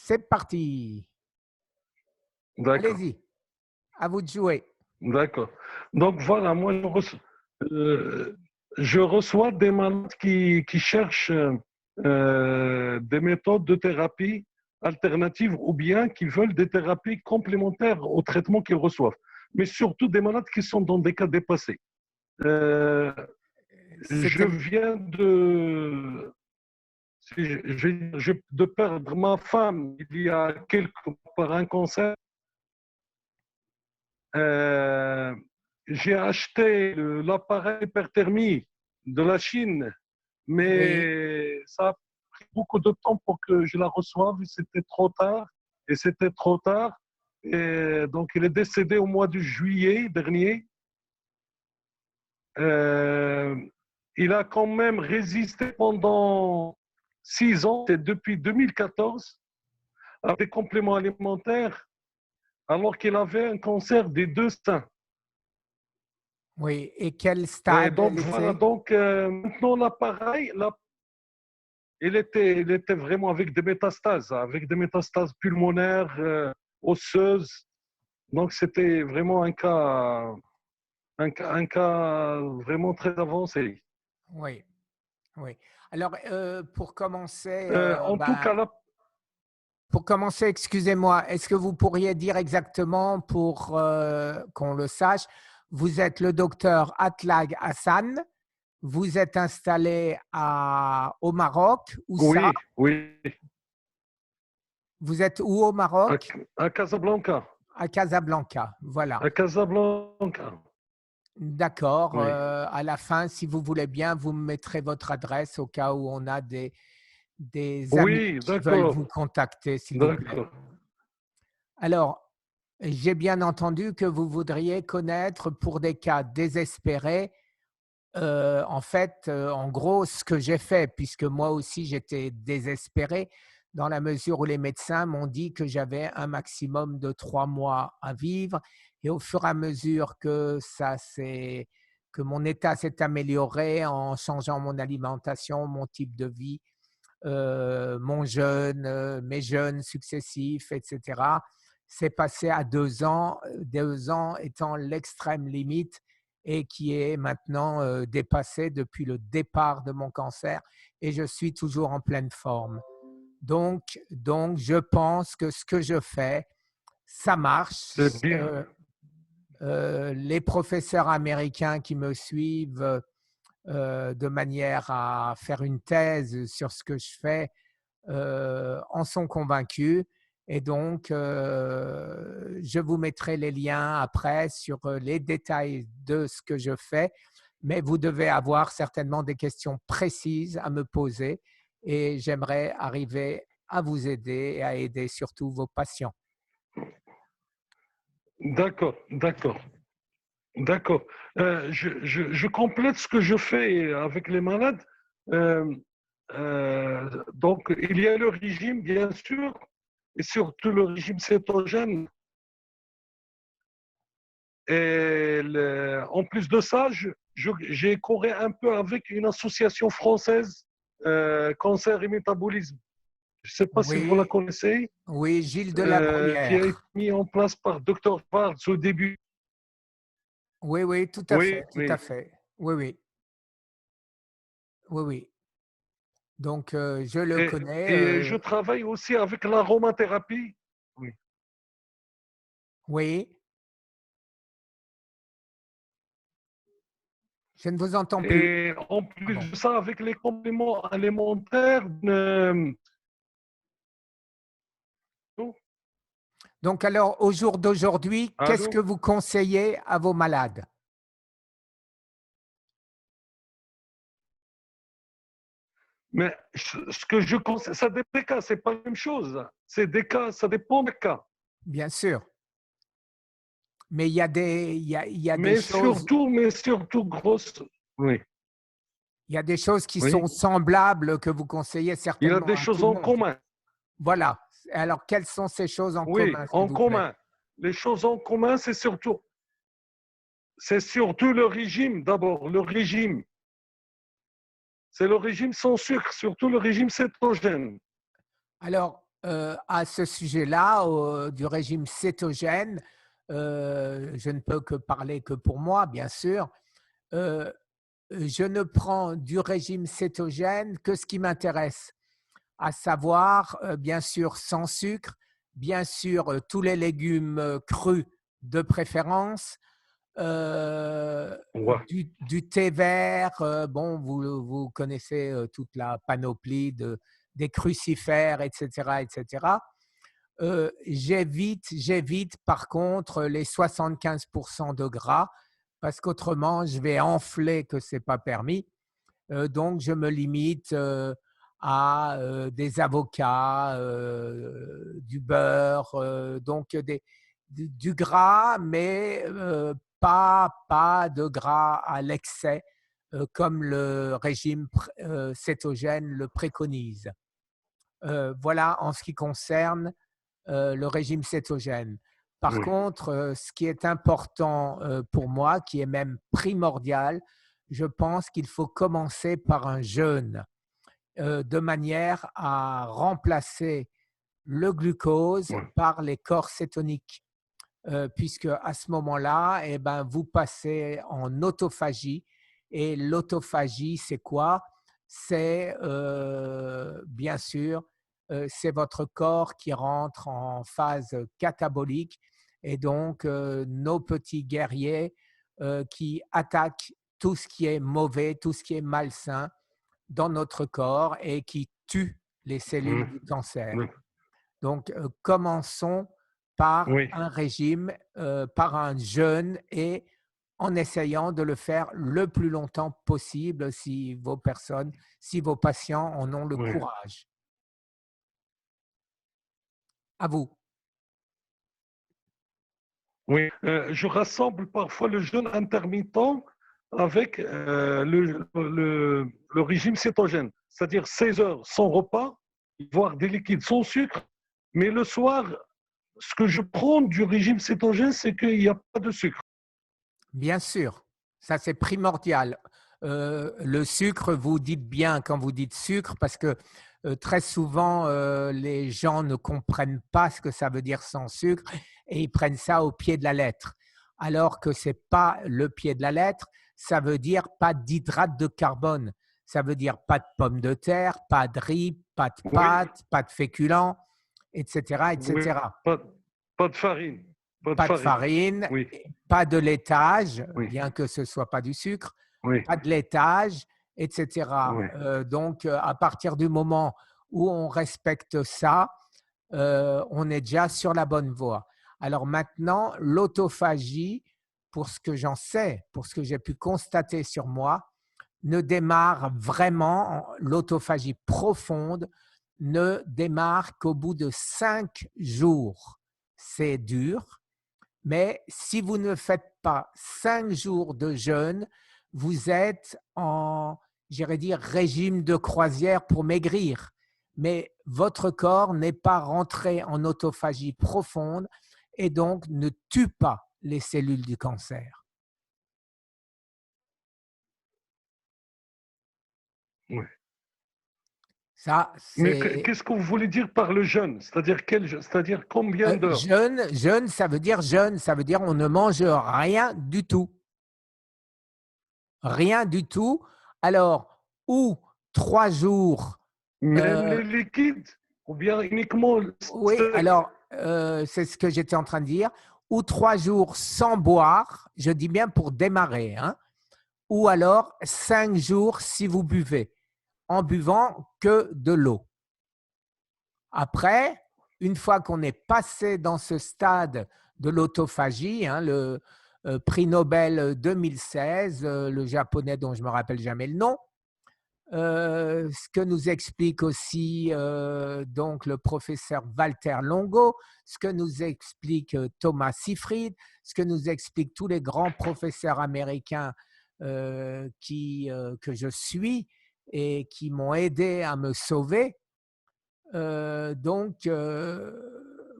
c'est parti. D'accord, Allez-y, à vous de jouer. d'accord. Donc voilà, moi, euh, je reçois des malades qui cherchent des méthodes de thérapie alternatives ou bien qui veulent des thérapies complémentaires au traitement qu'ils reçoivent. Mais surtout des malades qui sont dans des cas dépassés. Euh, je C'était viens de, de perdre ma femme il y a quelques mois par un cancer. Euh, j'ai acheté l'appareil hyperthermie de la Chine, oui, mais ça a pris beaucoup de temps pour que je la reçoive. C'était trop tard. Et c'était trop tard. Et donc, il est décédé au mois de juillet dernier. Euh, il a quand même résisté pendant 6 ans, c'est depuis 2014, à des compléments alimentaires, alors qu'il avait un cancer des deux seins. oui. Et quel Et stade elle donc voilà, était? donc maintenant l'appareil, il était vraiment avec des métastases pulmonaires, osseuses. Donc c'était vraiment un cas vraiment très avancé. Oui, oui. Alors, En tout cas, là, pour commencer, excusez-moi, est-ce que vous pourriez dire exactement, pour qu'on le sache, vous êtes le docteur Atlag Hassan, vous êtes installé au Maroc, où ça? oui, oui, Vous êtes où au à, Maroc? à Casablanca, À Casablanca, voilà. à Casablanca, D'accord. oui, À la fin, si vous voulez bien, vous me mettrez votre adresse au cas où on a des amis oui, qui veulent vous d'accord, contacter, s'il vous plaît. d'accord. Alors, j'ai bien entendu que vous voudriez connaître pour des cas désespérés, en fait, en gros, ce que j'ai fait, puisque moi aussi j'étais désespéré, dans la mesure où les médecins m'ont dit que j'avais un maximum de 3 mois à vivre. Et au fur et à mesure que mon état s'est amélioré en changeant mon alimentation, mon type de vie, mon jeûne, mes jeûnes successifs, etc., c'est passé à 2 ans, 2 ans étant l'extrême limite et qui est maintenant dépassé depuis le départ de mon cancer, et je suis toujours en pleine forme. Donc je pense que ce que je fais, ça C'est marche. bien. Les professeurs américains qui me suivent de manière à faire une thèse sur ce que je fais en sont convaincus. Et donc, je vous mettrai les liens après sur les détails de ce que je fais, mais vous devez avoir certainement des questions précises à me poser et j'aimerais arriver à vous aider et à aider surtout vos patients. D'accord, d'accord, d'accord. Je complète ce que je fais avec les malades. Euh, donc, il y a le régime, bien sûr, et surtout le régime cétogène. Et en plus de ça, j'ai couru un peu avec une association française, cancer et métabolisme. Je ne sais pas si vous la Oui, connaissez, oui, Gilles de la qui a été Bruyère. mis en place par Dr. Vards au début. Oui, oui, tout à Oui, fait, tout à oui. fait. Oui, oui, oui, oui. Donc, je le connais. Et je travaille aussi avec l'aromathérapie. Oui. Oui, je ne vous entends plus. Et en Ah plus bon. de ça, avec les compléments alimentaires, Donc alors, au jour d'aujourd'hui, qu'est-ce que allô? vous conseillez à vos malades? Mais ce que je conseille, ça dépend des cas, c'est pas la même chose. C'est des cas, ça dépend des cas. Bien sûr, mais il y a des choses, Mais surtout, grosse. Oui, il y a des choses qui sont oui. semblables que vous conseillez Il y a certainement des à choses tout le en monde. commun. Voilà. Alors, quelles sont ces choses en Oui, commun, s'il en vous plaît? commun. Les choses en commun, c'est surtout le régime. D'abord, le régime. C'est le régime sans sucre, surtout le régime cétogène. Alors, À ce sujet-là, du régime cétogène, je ne peux que parler que pour moi, bien sûr. Heu, je ne prends du régime cétogène que ce qui m'intéresse, à savoir, bien sûr sans sucre, bien sûr, tous les légumes, crus de préférence, Ouais. du thé vert, bon, vous connaissez, toute la panoplie des crucifères et cetera et cetera. J'évite par contre les 75 de gras parce qu'autrement je vais enfler que c'est pas permis. Donc je me limite, à, des avocats, du beurre, donc du gras, mais pas de gras à l'excès, comme le régime cétogène le préconise. Voilà en ce qui concerne le régime cétogène. Par Oui. contre, ce qui est important, pour moi, qui est même primordial, je pense qu'il faut commencer par un jeûne, de manière à remplacer le glucose Ouais. par les corps cétoniques, puisque à ce moment-là, eh ben, vous passez en autophagie et l'autophagie, c'est quoi? C'est, bien sûr, c'est votre corps qui rentre en phase catabolique et donc nos petits guerriers, qui attaquent tout ce qui est mauvais, tout ce qui est malsain dans notre corps et qui tuent les cellules Ouais. du cancer. Ouais. Donc, commençons par Oui. un régime, par un jeûne et en essayant de le faire le plus longtemps possible si vos patients en ont le Oui. courage. À vous. Oui. Je rassemble parfois le jeûne intermittent avec le régime cétogène, c'est-à-dire 16 heures sans repas, voire des liquides sans sucre. Mais le soir, ce que je prends du régime cétogène, c'est qu'il n'y a pas de sucre. Bien sûr, ça c'est primordial. Le sucre, vous dites bien quand vous dites sucre, parce que très souvent, les gens ne comprennent pas ce que ça veut dire sans sucre et ils prennent ça au pied de la lettre. Alors que ce n'est pas le pied de la lettre, ça veut dire pas d'hydrate de carbone. Ça veut dire pas de pommes de terre, pas de riz, pas de Oui, pâtes, pas de féculents, etc., oui, etc. pas, pas de farine, pas de Pas de farine. farine, Oui, pas de laitage, oui, bien que ce ne soit pas du sucre, oui, pas de laitage, etc. oui, Donc, à partir du moment où on respecte ça, on est déjà sur la bonne voie. Alors maintenant, l'autophagie, pour ce que j'en sais, pour ce que j'ai pu constater sur moi, ne démarre vraiment, l'autophagie profonde ne démarre qu'au bout de 5 jours. C'est dur, mais si vous ne faites pas 5 jours de jeûne, vous êtes en, j'irais dire, régime de croisière pour maigrir. Mais votre corps n'est pas rentré en autophagie profonde et donc ne tue pas les cellules du cancer. oui. Ça, Mais c'est… qu'est-ce que vous voulez dire par le jeûne? C'est-à-dire c'est-à-dire combien d'heures? Jeûne, ça veut dire jeûne, ça veut dire on ne mange rien du tout. Rien du tout. Alors, ou 3 jours. Même euh, les liquides? Ou bien uniquement le oui, steak? alors, c'est ce que j'étais en train de dire. Ou 3 jours sans boire, je dis bien pour démarrer, hein, ou alors 5 jours si vous buvez, en buvant que de l'eau. Après, une fois qu'on est passé dans ce stade de l'autophagie, hein, le prix Nobel 2016, le japonais dont je ne me rappelle jamais le nom, ce que nous explique aussi donc le professeur Walter Longo, ce que nous explique Thomas Seyfried, ce que nous expliquent tous les grands professeurs américains que je suis et qui m'ont aidé à me sauver. Donc,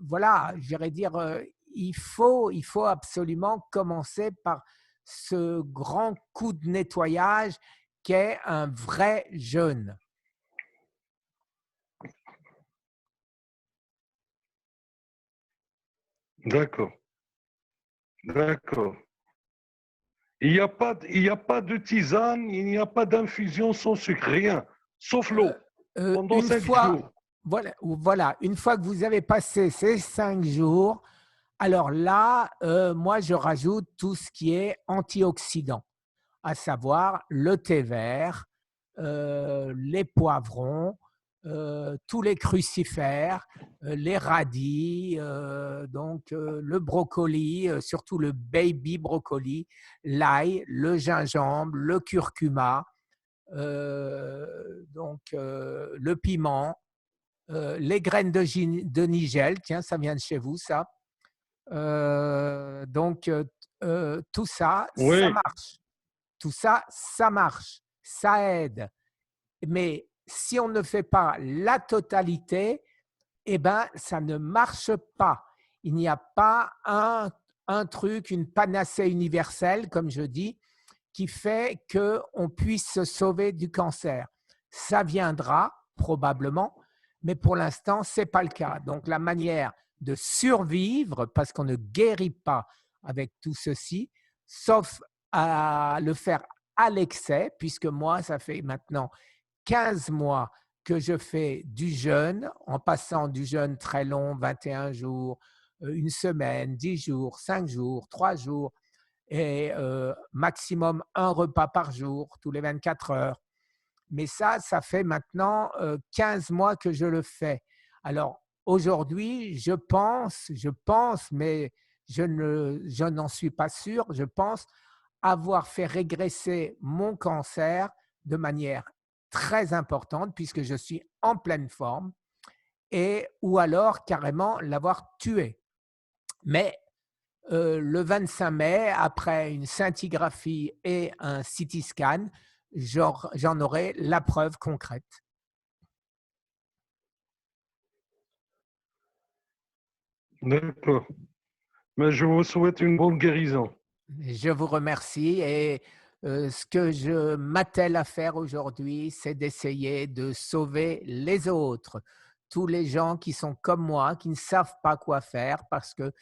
voilà, j'irais dire, il faut absolument commencer par ce grand coup de nettoyage qu'est un vrai jeûne. D'accord, d'accord. Il y a pas de tisane, il n'y a pas d'infusion sans sucre, rien, sauf Euh, l'eau, pendant une 5 jours. fois, voilà, une fois que vous avez passé ces 5 jours, alors là, moi, je rajoute tout ce qui est antioxydant, à savoir le thé vert, les poivrons, tous les crucifères, les radis, le brocoli, surtout le baby brocoli, l'ail, le gingembre, le curcuma, le piment, les graines de nigel, tiens, ça vient de chez vous, ça. Tout ça, ça Oui, marche. Tout ça, ça marche, ça aide. Mais si on ne fait pas la totalité, eh ben, ça ne marche pas. Il n'y a pas un truc, une panacée universelle, comme je dis, qui fait qu'on puisse se sauver du cancer. Ça viendra probablement, mais pour l'instant, ce n'est pas le cas. Donc la manière de survivre, parce qu'on ne guérit pas avec tout ceci, sauf à le faire à l'excès, puisque moi, ça fait maintenant 15 mois que je fais du jeûne, en passant du jeûne très long, 21 jours, une semaine, 10 jours, 5 jours, 3 jours, et maximum un repas par jour, tous les 24 heures. Mais ça fait maintenant 15 mois que je le fais. Alors aujourd'hui, je pense, mais je n'en suis pas sûr, je pense avoir fait régresser mon cancer de manière très importante puisque je suis en pleine forme et ou alors carrément l'avoir tué. Mais le 25 mai, après une scintigraphie et un CT scan, j'en aurai la preuve concrète. d'accord. Mais je vous souhaite une bonne guérison. Je vous remercie et ce que je m'attelle à faire aujourd'hui, c'est d'essayer de sauver les autres, tous les gens qui sont comme moi, qui ne savent pas quoi faire parce que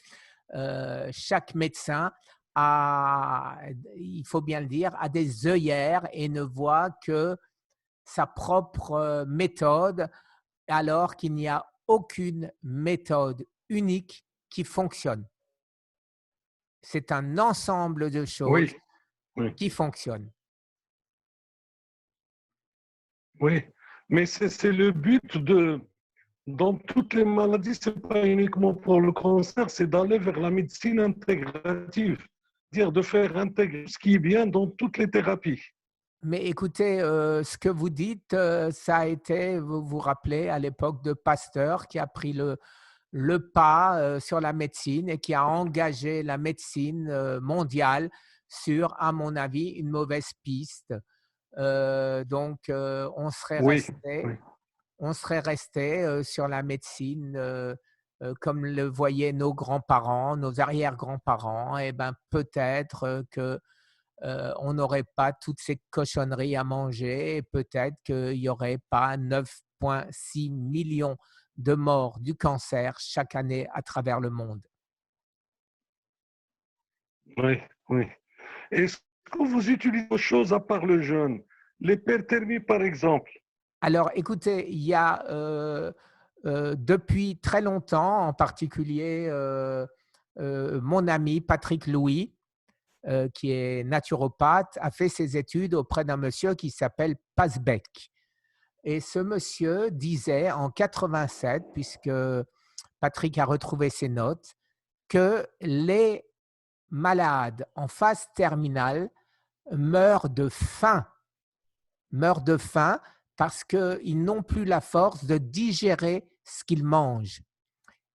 chaque médecin a, il faut bien le dire, a des œillères et ne voit que sa propre méthode, alors qu'il n'y a aucune méthode unique qui fonctionne. C'est un ensemble de choses Oui, oui, qui fonctionnent. oui. Mais c'est le but dans toutes les maladies, ce n'est pas uniquement pour le cancer, c'est d'aller vers la médecine intégrative, c'est-à-dire de faire intégrer ce qui est bien dans toutes les thérapies. Mais écoutez, ce que vous dites, ça a été, vous vous rappelez, à l'époque de Pasteur, qui a pris le pas sur la médecine et qui a engagé la médecine mondiale sur, à mon avis, une mauvaise piste. On serait Oui, resté, oui, sur la médecine comme le voyaient nos grands-parents, nos arrière-grands-parents. Et ben peut-être que on n'aurait pas toutes ces cochonneries à manger et peut-être qu'il n'y aurait pas 9,6 millions de morts du cancer chaque année à travers le monde. oui, oui. Est-ce que vous utilisez autre chose à part le jeûne? L'hyperthermie, par exemple. Alors, écoutez, il y a depuis très longtemps, en particulier mon ami Patrick Louis, qui est naturopathe, a fait ses études auprès d'un monsieur qui s'appelle Pasbeck. Et ce monsieur disait en 87, puisque Patrick a retrouvé ses notes, que les malades en phase terminale meurent de faim, parce qu'ils n'ont plus la force de digérer ce qu'ils mangent.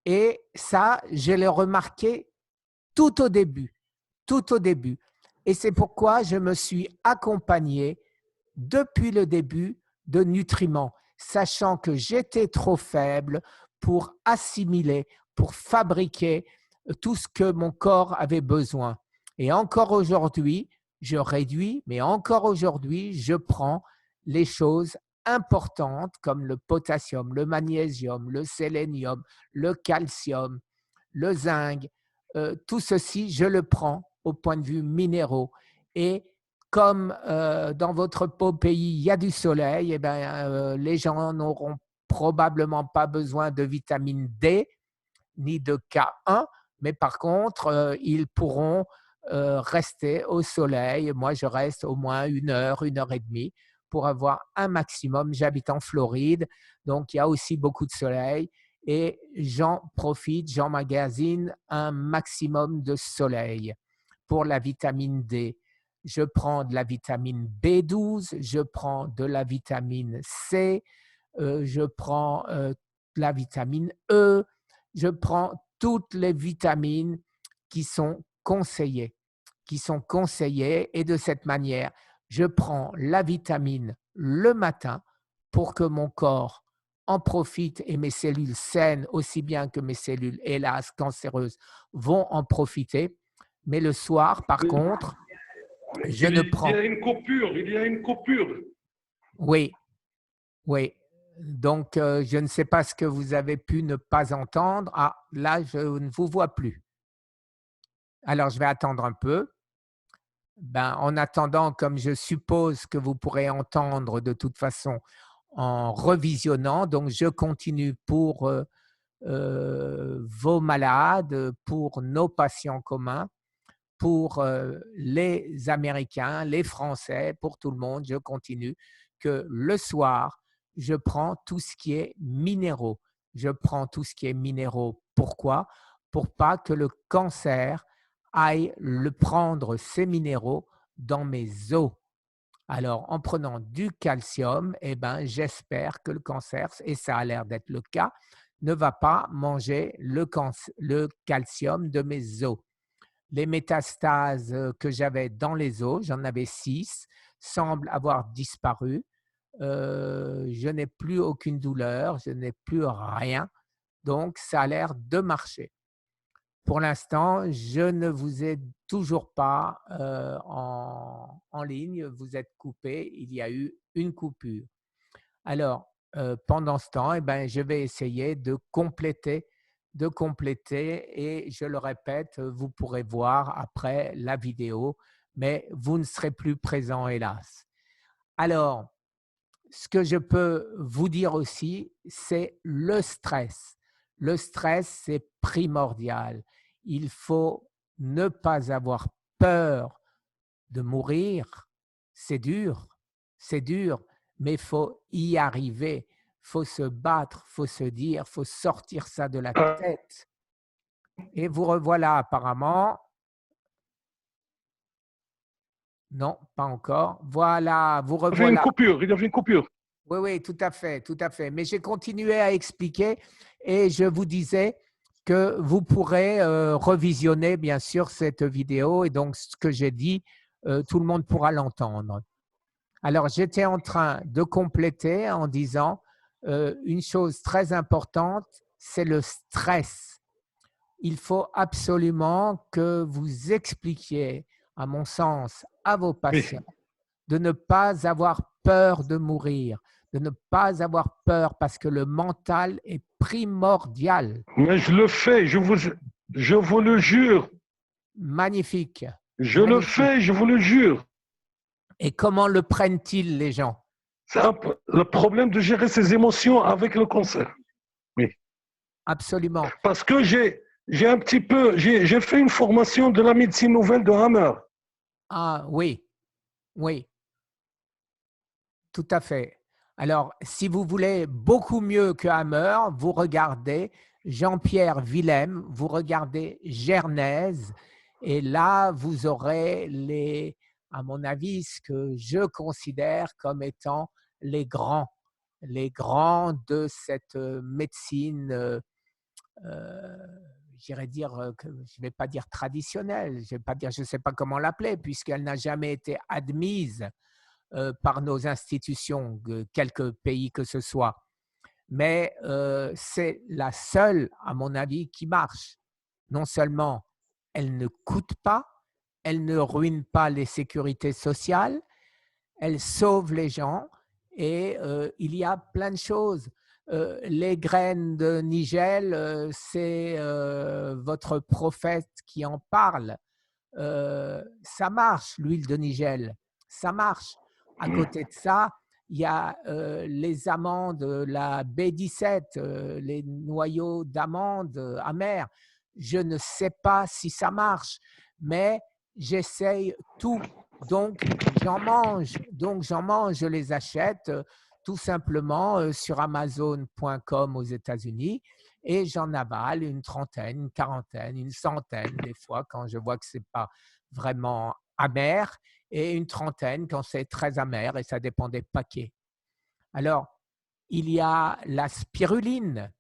Et ça, je l'ai remarqué tout au début, tout au début. Et c'est pourquoi je me suis accompagné depuis le début de nutriments, sachant que j'étais trop faible pour assimiler, pour fabriquer tout ce que mon corps avait besoin. Et encore aujourd'hui, je réduis, mais encore aujourd'hui, je prends les choses importantes comme le potassium, le magnésium, le sélénium, le calcium, le zinc, tout ceci, je le prends au point de vue minéraux. Et comme dans votre beau pays, il y a du soleil, eh ben, les gens n'auront probablement pas besoin de vitamine D ni de K1, mais par contre, ils pourront rester au soleil. Moi, je reste au moins 1 heure et demie pour avoir un maximum. J'habite en Floride, donc il y a aussi beaucoup de soleil et j'en profite, j'emmagasine un maximum de soleil pour la vitamine D. Je prends de la vitamine B12, je prends de la vitamine C, je prends de la vitamine E, je prends toutes les vitamines qui sont conseillées, et de cette manière, je prends la vitamine le matin pour que mon corps en profite et mes cellules saines, aussi bien que mes cellules, hélas, cancéreuses, vont en profiter. Mais le soir, par contre, je ne Il y prends… a une coupure, il y a une coupure. Oui, oui. Donc, je ne sais pas ce que vous avez pu ne pas entendre. Ah, là, je ne vous vois plus. Alors, je vais attendre un peu. Ben, en attendant, comme je suppose que vous pourrez entendre de toute façon en revisionnant, donc je continue pour vos malades, pour nos patients communs, pour les Américains, les Français, pour tout le monde, je continue que le soir, je prends tout ce qui est minéraux. Je prends tout ce qui est minéraux. Pourquoi? Pour pas que le cancer aille le prendre, ces minéraux, dans mes os. Alors, en prenant du calcium, eh ben, j'espère que le cancer, et ça a l'air d'être le cas, ne va pas manger le calcium de mes os. Les métastases que j'avais dans les os, j'en avais 6, semblent avoir disparu. Je n'ai plus aucune douleur, je n'ai plus rien. Donc, ça a l'air de marcher. Pour l'instant, je ne vous ai toujours pas en ligne. Vous êtes coupé. Il y a eu une coupure. Alors, pendant ce temps, eh ben, je vais essayer de compléter et je le répète, vous pourrez voir après la vidéo, mais vous ne serez plus présent, hélas. Alors, ce que je peux vous dire aussi, c'est le stress. Le stress, c'est primordial. Il faut ne pas avoir peur de mourir. C'est dur, mais il faut y arriver. Il faut se battre, il faut se dire, il faut sortir ça de la tête. Et vous revoilà apparemment. Non, pas encore. Voilà, vous Il y avait une revoilà. coupure, il y avait une coupure. Oui, oui, tout à fait, tout à fait. Mais j'ai continué à expliquer et je vous disais que vous pourrez revisionner, bien sûr, cette vidéo et donc ce que j'ai dit, tout le monde pourra l'entendre. Alors, j'étais en train de compléter en disant une chose très importante, c'est le stress. Il faut absolument que vous expliquiez, à mon sens, à vos Oui. patients de ne pas avoir peur de mourir, de ne pas avoir peur parce que le mental est primordial. Mais je le fais, je vous le jure. Magnifique, Je le magnifique. fais, je vous le jure. Et comment le prennent-ils les gens? C'est le problème de gérer ses émotions avec le cancer. Oui. Absolument. Parce que j'ai fait une formation de la médecine nouvelle de Hammer. Ah oui, oui, tout à fait. Alors, si vous voulez beaucoup mieux que Hammer, vous regardez Jean-Pierre Willem, vous regardez Gernaise, et là, vous aurez à mon avis, ce que je considère comme étant les grands de cette médecine, j'irais dire, je ne vais pas dire traditionnelle, je ne sais pas comment l'appeler, puisqu'elle n'a jamais été admise par nos institutions, quelques pays que ce soit. Mais c'est la seule, à mon avis, qui marche. Non seulement elle ne coûte pas, elle ne ruine pas les sécurités sociales, elle sauve les gens et il y a plein de choses. Les graines de nigel, c'est votre prophète qui en parle. Ça marche, l'huile de nigel, ça marche. À côté de ça, il y a les amandes, la B17, les noyaux d'amandes amères. Je ne sais pas si ça marche, mais j'essaye tout. Donc, j'en mange, je les achète tout simplement sur Amazon.com aux États-Unis et j'en avale une trentaine, une quarantaine, une centaine des fois quand je vois que ce n'est pas vraiment amer et une trentaine quand c'est très amer et ça dépend des paquets. Alors, il y a la spiruline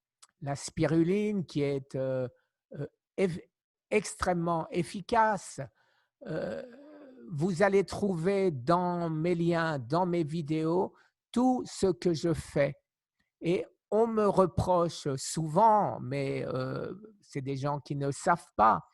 qui est extrêmement efficace. Euh, vous allez trouver dans mes liens, dans mes vidéos, tout ce que je fais. Et on me reproche souvent, mais c'est des gens qui ne savent pas,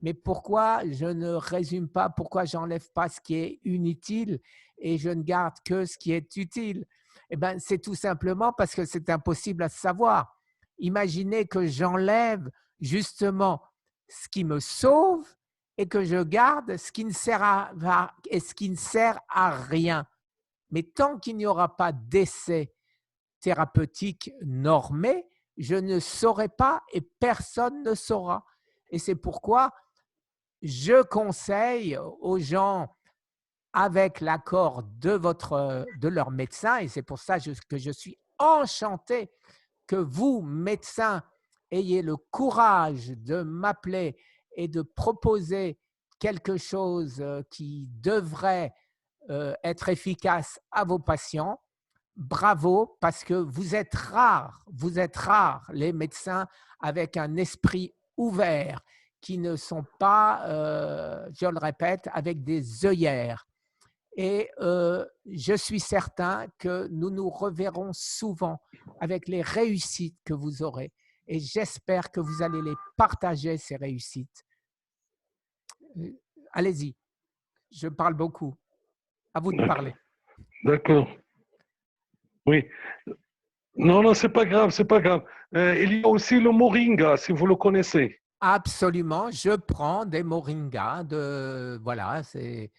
mais pourquoi je ne résume pas, pourquoi j'enlève pas ce qui est inutile et je ne garde que ce qui est utile? Eh bien, c'est tout simplement parce que c'est impossible à savoir. Imaginez que j'enlève justement ce qui me sauve et que je garde ce qui ne sert à rien. Mais tant qu'il n'y aura pas d'essai thérapeutique normé, je ne saurai pas et personne ne saura. Et c'est pourquoi je conseille aux gens, avec l'accord de leur médecin, et c'est pour ça que je suis enchanté que vous, médecins, ayez le courage de m'appeler et de proposer quelque chose qui devrait être efficace à vos patients. Bravo, parce que vous êtes rares, les médecins avec un esprit ouvert, qui ne sont pas, je le répète, avec des œillères. Et je suis certain que nous nous reverrons souvent avec les réussites que vous aurez. Et j'espère que vous allez les partager, ces réussites. Allez-y, je parle beaucoup. À vous de parler. D'accord. Oui. Non, non, c'est pas grave, c'est pas grave. Il y a aussi le moringa, si vous le connaissez. Absolument, je prends des moringas, voilà, c'est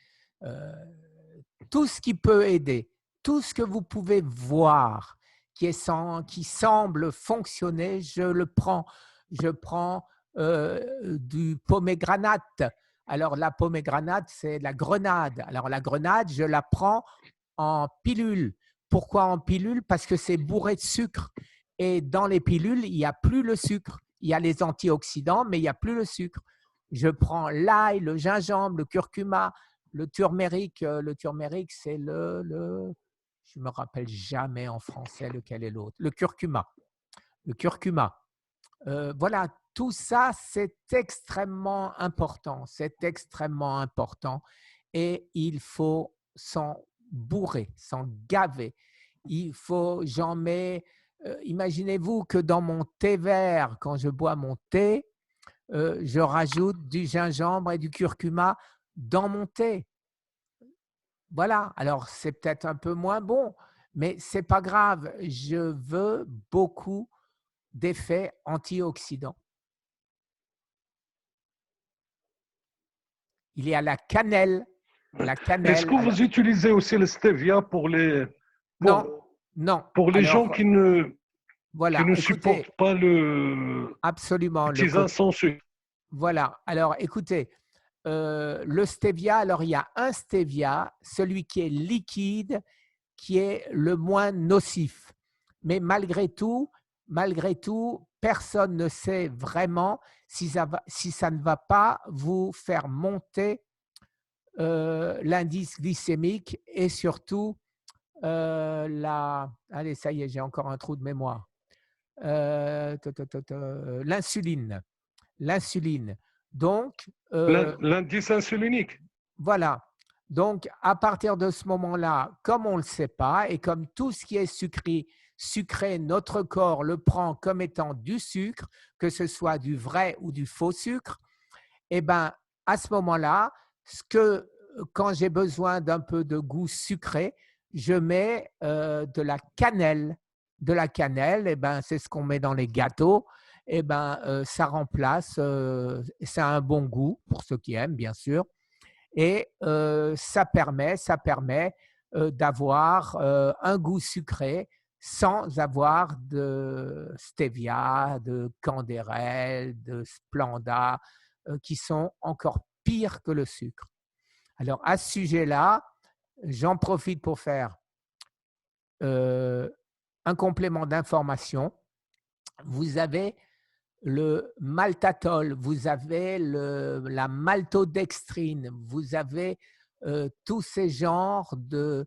tout ce qui peut aider, tout ce que vous pouvez voir qui semble fonctionner, je le prends. Je prends du pomégranate. Alors la pomégranate, c'est la grenade. Alors la grenade, je la prends en pilule. Pourquoi en pilule? Parce que c'est bourré de sucre. Et dans les pilules, il n'y a plus le sucre. Il y a les antioxydants, mais il n'y a plus le sucre. Je prends l'ail, le gingembre, le curcuma, le turmeric. Le turmeric, c'est je ne me rappelle jamais en français lequel est l'autre. Le curcuma. Le curcuma. Voilà, tout ça, c'est extrêmement important. C'est extrêmement important. Et il faut s'en bourrer, s'en gaver. J'en mets, imaginez-vous que dans mon thé vert, quand je bois mon thé, je rajoute du gingembre et du curcuma dans mon thé. Voilà, alors c'est peut-être un peu moins bon, mais ce n'est pas grave. Je veux beaucoup d'effets antioxydants. Il y a la cannelle. La Est-ce cannelle. que vous utilisez aussi le stevia pour Non, non. pour les gens Alors, qui voilà, ne écoutez, supportent pas le absolument. tisane sans sucre? Voilà, alors écoutez, le stevia, alors il y a un stevia, celui qui est liquide, qui est le moins nocif. Mais malgré tout, personne ne sait vraiment si ça ne va pas vous faire monter l'indice glycémique et surtout allez, ça y est, j'ai encore un trou de mémoire. L'insuline. L'insuline. Donc, L'indice insulinique. voilà. Donc, à partir de ce moment-là, comme on ne le sait pas et comme tout ce qui est sucré, notre corps le prend comme étant du sucre, que ce soit du vrai ou du faux sucre, eh ben, à ce moment-là, quand j'ai besoin d'un peu de goût sucré, je mets de la cannelle de la cannelle, eh ben, c'est ce qu'on met dans les gâteaux, eh ben, ça remplace, ça a un bon goût pour ceux qui aiment, bien sûr, et ça permet d'avoir un goût sucré sans avoir de stevia, de candérel, de splenda, qui sont encore pires que le sucre. Alors, à ce sujet-là, j'en profite pour faire un complément d'information. Vous avez le maltatol, vous avez la maltodextrine, vous avez tous ces genres de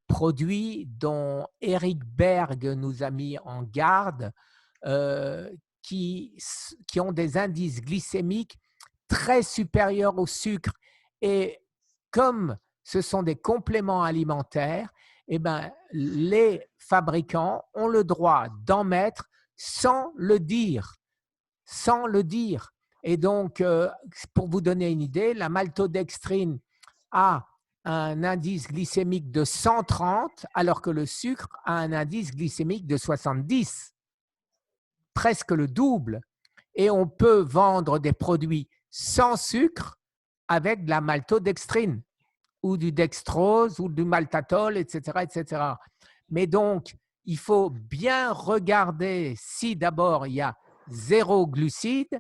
produits dont Eric Berg nous a mis en garde, euh, qui ont des indices glycémiques très supérieurs au sucre. Et comme ce sont des compléments alimentaires, eh ben, les fabricants ont le droit d'en mettre sans le dire. Sans le dire. Et donc, pour vous donner une idée, la maltodextrine a un indice glycémique de 130, alors que le sucre a un indice glycémique de 70, presque le double. Et on peut vendre des produits sans sucre avec de la maltodextrine ou du dextrose ou du maltatol, etc., etc. Mais donc, il faut bien regarder si d'abord il y a zéro glucide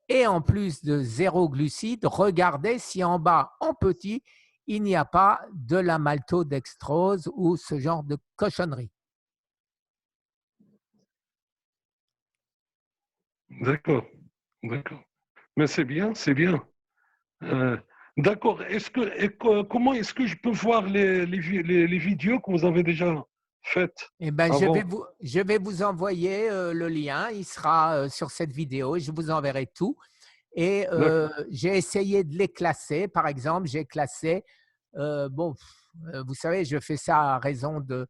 et en plus de zéro glucide, regardez si en bas, en petit, il n'y a pas de la maltodextrose ou ce genre de cochonnerie. D'accord, d'accord. Mais c'est bien, c'est bien. Euh, d'accord. Comment est-ce que je peux voir les vidéos que vous avez déjà faites Eh ben, avant? je vais vous envoyer le lien. Il sera sur cette vidéo et je vous enverrai tout. Et D'accord. j'ai essayé de les classer. Par exemple, j'ai classé, bon, vous savez, je fais ça à raison de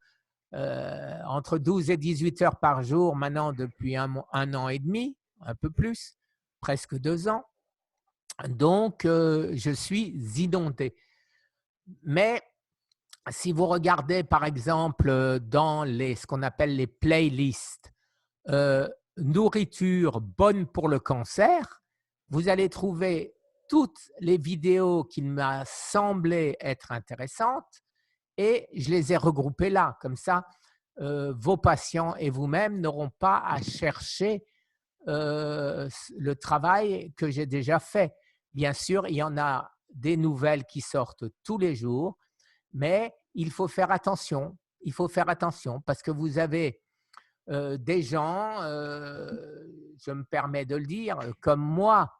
entre 12 et 18 heures par jour maintenant depuis un an et demi, un peu plus, presque 2 ans. Donc, je suis inondé. Mais si vous regardez, par exemple, dans ce qu'on appelle les playlists, nourriture bonne pour le cancer, vous allez trouver toutes les vidéos qui m'a semblé être intéressantes et je les ai regroupées là. Comme ça, vos patients et vous-même n'auront pas à chercher le travail que j'ai déjà fait. Bien sûr, il y en a des nouvelles qui sortent tous les jours, mais il faut faire attention. Il faut faire attention parce que vous avez des gens, je me permets de le dire, comme moi,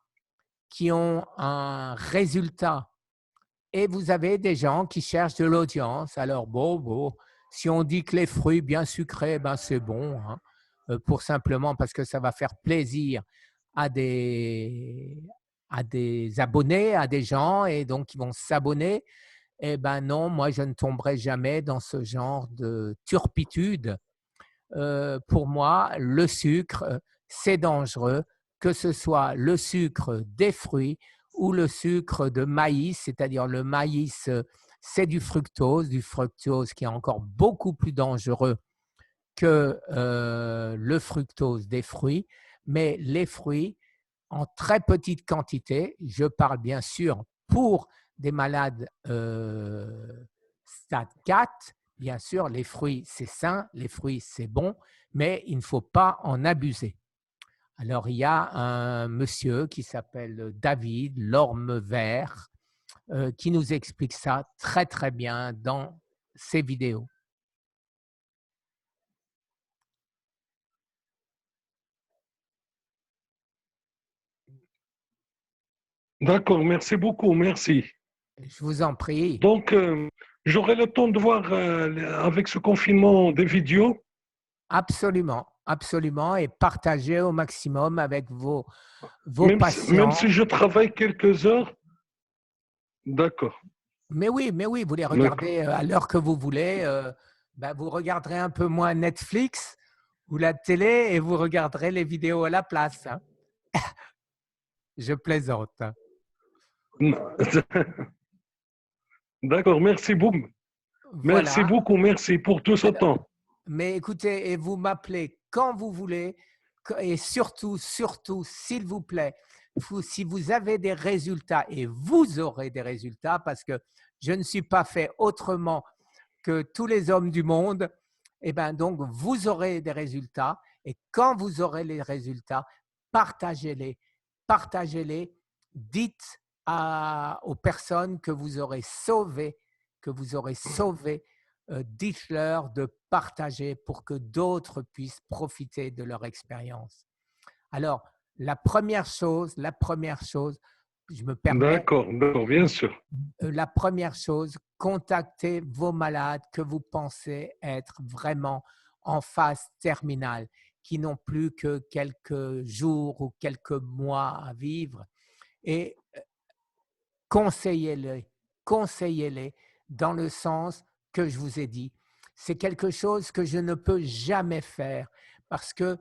qui ont un résultat et vous avez des gens qui cherchent de l'audience. Alors, bon, si on dit que les fruits bien sucrés, ben c'est bon, hein, pour simplement parce que ça va faire plaisir à des, à des abonnés, à des gens, et donc ils vont s'abonner. Eh ben non, moi, je ne tomberai jamais dans ce genre de turpitude. Pour moi, le sucre, c'est dangereux, que ce soit le sucre des fruits ou le sucre de maïs, c'est-à-dire le maïs, c'est du fructose qui est encore beaucoup plus dangereux que le fructose des fruits, mais les fruits, en très petite quantité, je parle bien sûr pour des malades stade 4, bien sûr, les fruits, c'est sain, les fruits, c'est bon, mais il ne faut pas en abuser. Alors, il y a un monsieur qui s'appelle David Lorme Vert qui nous explique ça très, très bien dans ses vidéos. D'accord, merci beaucoup, merci. Je vous en prie. Donc, j'aurai le temps de voir avec ce confinement des vidéos, Absolument, absolument, et partagez au maximum avec vos même patients. si je travaille quelques heures. D'accord, Mais oui, vous les d'accord. regardez à l'heure que vous voulez. Ben, vous regarderez un peu moins Netflix ou la télé et vous regarderez les vidéos à la place, hein. Je plaisante, hein. D'accord, merci beaucoup. Merci Voilà. beaucoup, merci pour tout ce Alors, temps. Mais écoutez, et vous m'appelez quand vous voulez, et surtout, surtout, s'il vous plaît, si vous avez des résultats, et vous aurez des résultats, parce que je ne suis pas fait autrement que tous les hommes du monde, et ben donc vous aurez des résultats, et quand vous aurez les résultats, partagez-les, partagez-les, dites aux personnes que vous aurez sauvées, dites-leur de partager pour que d'autres puissent profiter de leur expérience. Alors, la première chose, je me permets, D'accord, d'accord, bien sûr. la première chose, contactez vos malades que vous pensez être vraiment en phase terminale, qui n'ont plus que quelques jours ou quelques mois à vivre, et conseillez-les, conseillez-les dans le sens que je vous ai dit. C'est quelque chose que je ne peux jamais faire parce que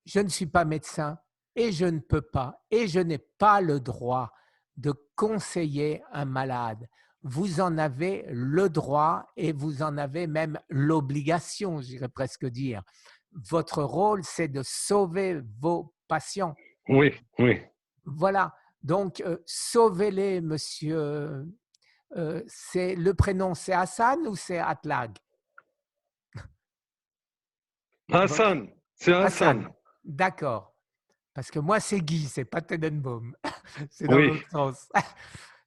je ne suis pas médecin et je ne peux pas et je n'ai pas le droit de conseiller un malade. Vous en avez le droit et vous en avez même l'obligation, j'irais presque dire. Votre rôle, c'est de sauver vos patients. Oui, oui. Voilà. Donc, sauvez-les, monsieur. C'est le prénom, c'est Hassan ou c'est Atlag? Votre Hassan, c'est Hassan. Hassan. D'accord. Parce que moi, c'est Guy, c'est pas Tenenbaum. C'est dans Oui, l'autre sens.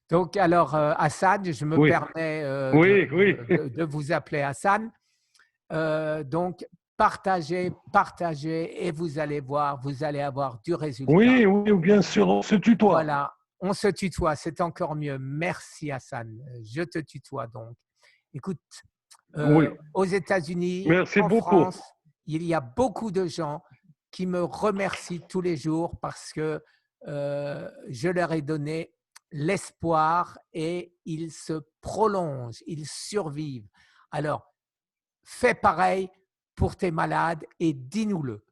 Donc, alors, Hassan, je me oui, permets oui, oui. de vous appeler Hassan. Donc, partagez, partagez et vous allez voir, vous allez avoir du résultat. Oui, oui, bien sûr, on se tutoie. Voilà, on se tutoie, c'est encore mieux. Merci Hassan, je te tutoie donc. Écoute, Oui, aux États-Unis, merci en beaucoup. France, il y a beaucoup de gens qui me remercient tous les jours parce que je leur ai donné l'espoir et ils se prolongent, ils survivent. Alors, fais pareil pour tes malades et dis-nous-le.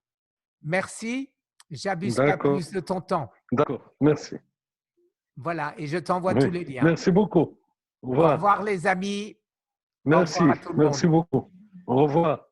Merci, j'abuse pas D'accord, plus de ton temps. d'accord, merci. Voilà, et je t'envoie Oui, tous les liens. merci beaucoup. Au Au revoir. revoir les amis, au revoir Merci, à tout le merci monde. beaucoup. Au revoir.